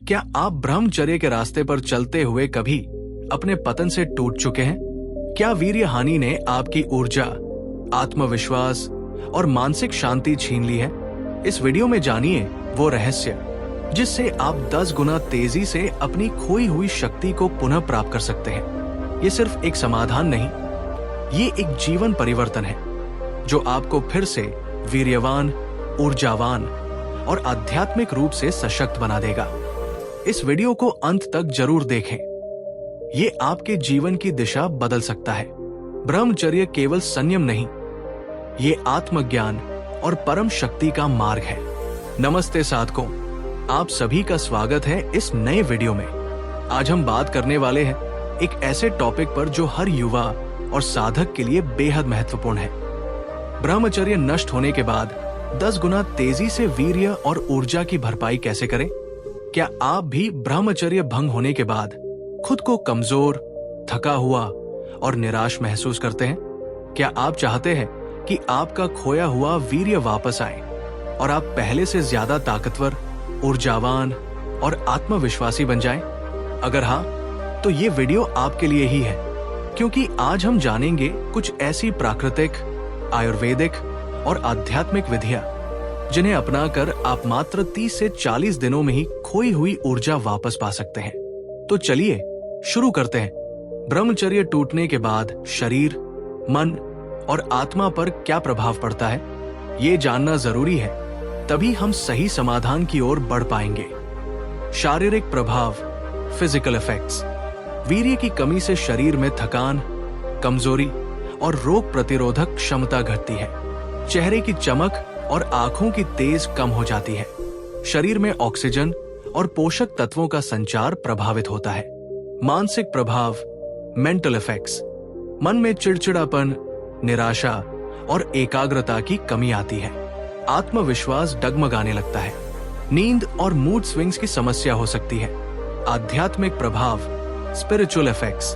क्या आप ब्रह्मचर्य के रास्ते पर चलते हुए कभी अपने पतन से टूट चुके हैं? क्या वीर्य हानि ने आपकी ऊर्जा, आत्मविश्वास और मानसिक शांति छीन ली है? इस वीडियो में जानिए वो रहस्य जिससे आप 10 गुना तेजी से अपनी खोई हुई शक्ति को पुनः प्राप्त कर सकते हैं। ये सिर्फ एक समाधान नहीं, ये एक जीवन परिवर्तन है जो आपको फिर से वीर्यवान, ऊर्जावान और आध्यात्मिक रूप से सशक्त बना देगा। इस वीडियो को अंत तक जरूर देखें। ये आपके जीवन की दिशा बदल सकता है। ब्रह्मचर्य केवल संयम नहीं, ये आत्मज्ञान और परम शक्ति का मार्ग है। नमस्ते साधकों, आप सभी का स्वागत है इस नए वीडियो में। आज हम बात करने वाले हैं एक ऐसे टॉपिक पर जो हर युवा और साधक के लिए बेहद महत्वपूर्ण है। ब्रह्मचर्य नष्ट होने के बाद 10 गुना तेजी से वीर्य और ऊर्जा की भरपाई कैसे करें? क्या आप भी ब्रह्मचर्य भंग होने के बाद खुद को कमजोर, थका हुआ और निराश महसूस करते हैं? क्या आप चाहते हैं कि आपका खोया हुआ वीर्य वापस आए और आप पहले से ज्यादा ताकतवर, ऊर्जावान और आत्मविश्वासी बन जाएं? अगर हाँ, तो ये वीडियो आपके लिए ही है, क्योंकि आज हम जानेंगे कुछ ऐसी प्राकृतिक, आयुर्वेदिक और आध्यात्मिक विधियां जिन्हें अपनाकर आप मात्र 30 से 40 दिनों में ही खोई हुई ऊर्जा वापस पा सकते हैं। तो चलिए शुरू करते हैं। ब्रह्मचर्य टूटने के बाद शरीर, मन और आत्मा पर क्या प्रभाव पड़ता है, ये जानना जरूरी है, तभी हम सही समाधान की ओर बढ़ पाएंगे। शारीरिक प्रभाव, फिजिकल इफेक्ट्स। वीर्य की कमी से शरीर में थकान, कमजोरी और रोग प्रतिरोधक क्षमता घटती है। चेहरे की चमक और आंखों की तेज कम हो जाती है। शरीर में ऑक्सीजन और पोषक तत्वों का संचार प्रभावित होता है। मानसिक प्रभाव, मेंटल इफेक्ट्स। मन में चिड़चिड़ापन, निराशा और एकाग्रता की कमी आती है। आत्मविश्वास डगमगाने लगता है। नींद और मूड स्विंग्स की समस्या हो सकती है। आध्यात्मिक प्रभाव, स्पिरिचुअल इफेक्ट्स।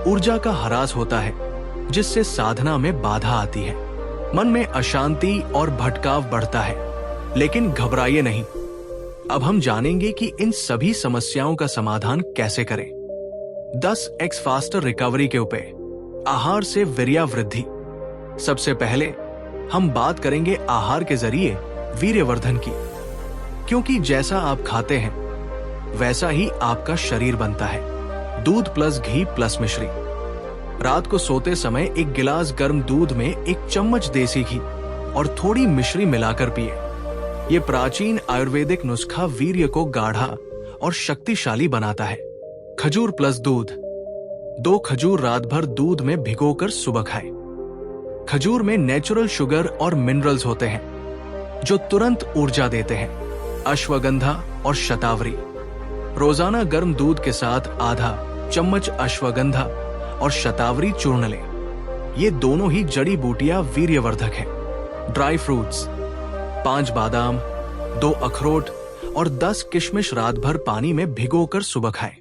ऊर्जा का ह्रास होता है जिससे साधना में बाधा आती है। मन में अशांति और भटकाव बढ़ता है। लेकिन घबराइए नहीं, अब हम जानेंगे कि इन सभी समस्याओं का समाधान कैसे करें। 10x फास्टर रिकवरी के उपाय। आहार से वीर्यावृद्धि। सबसे पहले हम बात करेंगे आहार के जरिए वीर्यवर्धन की, क्योंकि जैसा आप खाते हैं वैसा ही आपका शरीर बनता है। दूध प्लस घी प्लस मिश्री। रात को सोते समय एक गिलास गर्म दूध में 1 चम्मच देसी घी और थोड़ी मिश्री मिलाकर पिए। ये प्राचीन आयुर्वेदिक नुस्खा वीर्य को गाढ़ा और शक्तिशाली बनाता है। खजूर प्लस दूध। 2 खजूर रात भर दूध में भिगोकर सुबह खाएं। खजूर में नेचुरल शुगर और मिनरल्स होते हैं जो तुरंत ऊर्जा देते हैं। अश्वगंधा और शतावरी। रोजाना गर्म दूध के साथ आधा चम्मच अश्वगंधा और शतावरी चूर्ण लें। ये दोनों ही जड़ी बूटियां वीर्यवर्धक हैं। Dry fruits. 5 बादाम, 2 अखरोट और 10 किशमिश रात भर पानी में भिगोकर सुबह खाएं।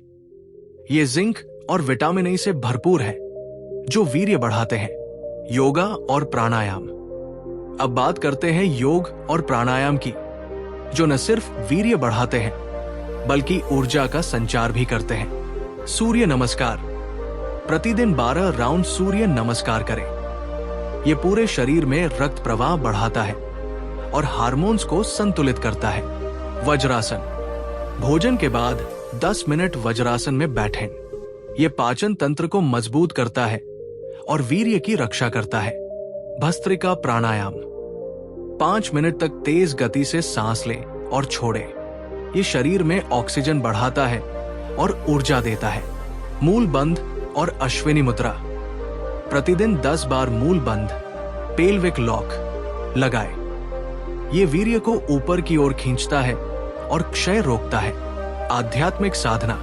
ये जिंक और विटामिन ए से भरपूर है जो वीर्य बढ़ाते हैं। योगा और प्राणायाम। अब बात करते हैं योग और प्राणायाम की, जो न सिर्फ वीर्य बढ़ाते हैं बल्कि ऊर्जा का संचार भी करते हैं। सूर्य नमस्कार। प्रतिदिन 12 राउंड सूर्य नमस्कार करें। ये पूरे शरीर में रक्त प्रवाह बढ़ाता है और हार्मोन्स को संतुलित करता है। वज्रासन। भोजन के बाद 10 मिनट वज्रासन में बैठें। ये पाचन तंत्र को मजबूत करता है और वीर्य की रक्षा करता है। भस्त्रिका प्राणायाम। 5 मिनट तक तेज गति से सांस लें और छोड़ें। ये शरीर में ऑक्सीजन बढ़ाता है और ऊर्जा देता है। मूल बंध और अश्विनी मुद्रा। प्रतिदिन 10 बार मूल बंध, पेल्विक लॉक लगाएं। ये वीर्य को ऊपर की ओर खींचता है और क्षय रोकता है। आध्यात्मिक साधना।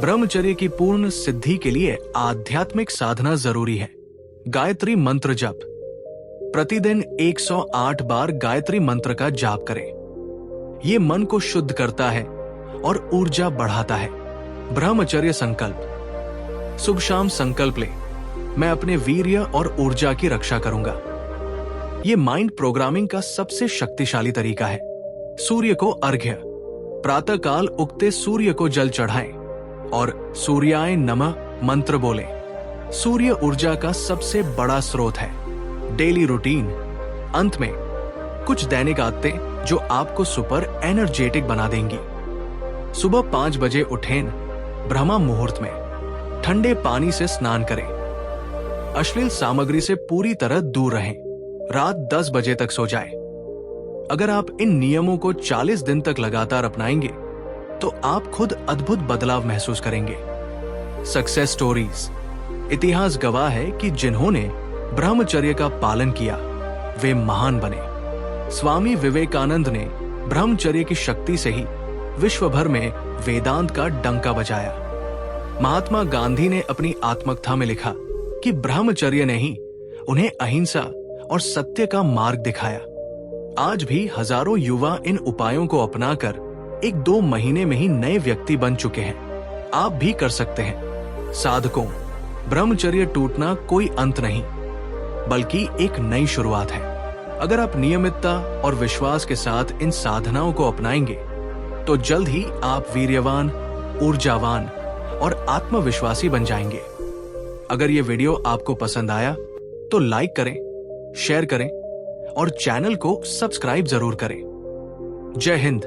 ब्रह्मचर्य की पूर्ण सिद्धि के लिए आध्यात्मिक साधना जरूरी है। गायत्री मंत्र जप। प्रतिदिन 108 बार गायत्री मंत्र का जाप करें। ये मन को शुद्ध करता है और ऊर्जा बढ़ाता है। ब्रह्मचर्य संकल्प। शुभ शाम संकल्प ले, मैं अपने वीर्य और ऊर्जा की रक्षा करूंगा। ये माइंड प्रोग्रामिंग का सबसे शक्तिशाली तरीका है। सूर्य को अर्घ्य। प्रातःकाल उगते सूर्य को जल चढ़ाएं और सूर्याय नमः मंत्र बोलें। सूर्य ऊर्जा का सबसे बड़ा स्रोत है। Daily routine. अंत में कुछ दैनिक आदतें जो आपको सुपर एनर्जेटिक बना देंगी। सुबह 5 बजे उठें, ब्रह्म मुहूर्त में। ठंडे पानी से स्नान करें। अश्लील सामग्री से पूरी तरह दूर रहें। रात 10 बजे तक सो जाएं। अगर आप इन नियमों को 40 दिन तक लगातार अपनाएंगे तो आप खुद अद्भुत बदलाव महसूस करेंगे। Success stories. इतिहास गवाह है कि जिन्होंने ब्रह्मचर्य का पालन किया वे महान बने। स्वामी विवेकानंद ने ब्रह्मचर्य की शक्ति से ही विश्व भर में वेदांत का डंका बजाया। महात्मा गांधी ने अपनी आत्मकथा में लिखा कि ब्रह्मचर्य ने ही उन्हें अहिंसा और सत्य का मार्ग दिखाया। आज भी हजारों युवा इन उपायों को अपनाकर 1-2 महीने में ही नए व्यक्ति बन चुके हैं। आप भी कर सकते हैं। साधकों, ब्रह्मचर्य टूटना कोई अंत नहीं, बल्कि एक नई शुरुआत है। अगर आप नियमितता और विश्वास के साथ इन साधनाओं को अपनाएंगे तो जल्द ही आप वीर्यवान, ऊर्जावान और आत्मविश्वासी बन जाएंगे। अगर ये वीडियो आपको पसंद आया तो लाइक करें, शेयर करें और चैनल को सब्सक्राइब जरूर करें। जय हिंद।